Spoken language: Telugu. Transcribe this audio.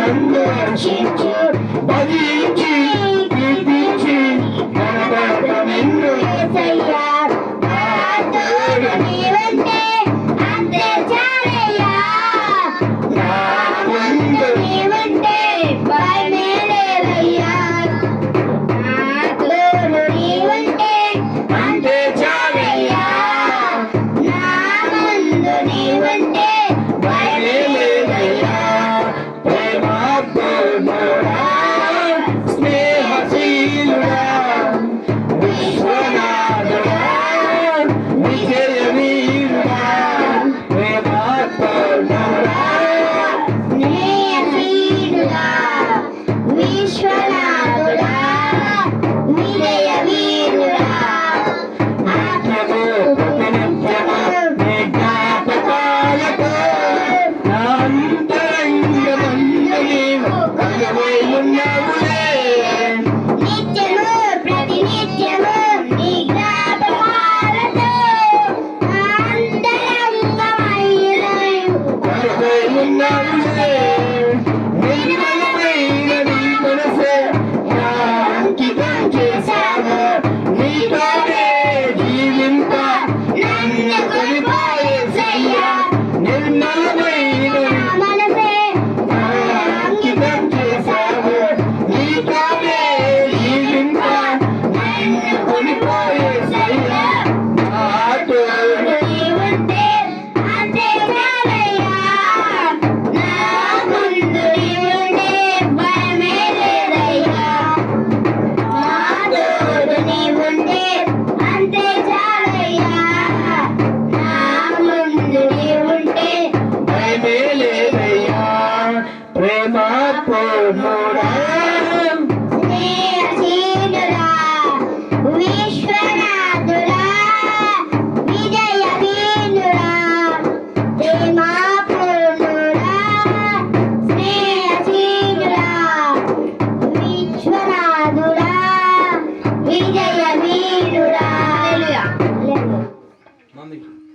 నన్ను రక్షించు భజించి కీర్తించి కనబడ నిన్ను యేసయ్యా నా తోడు నీవంటే అంతే చాలయ్యా నా ముందు నీవంటే భయమే లేదయ్యా నా తోడు నీవంటే అంతే చాలయ్యా నా ముందు నీవంటే భయమే లేదయ్యా ప్రేమాత్ముడా స్నేహశీలుడా విశ్వనాథుడా విజయవీరుడా ప్రేమాత్ముడా స్నేహశీలుడా విశ్వనాథుడా విజయవీరుడా ఆత్మకు ప్రతినిత్యము నీ జ్ఞాపకాలతో నా అంతరంగమందు నీవు కలువై ఉన్నావులే నిత్యము ప్రతినిత్యము నీ జ్ఞాపకాలతో అంతరంగమైన కలువై ఉన్నావులే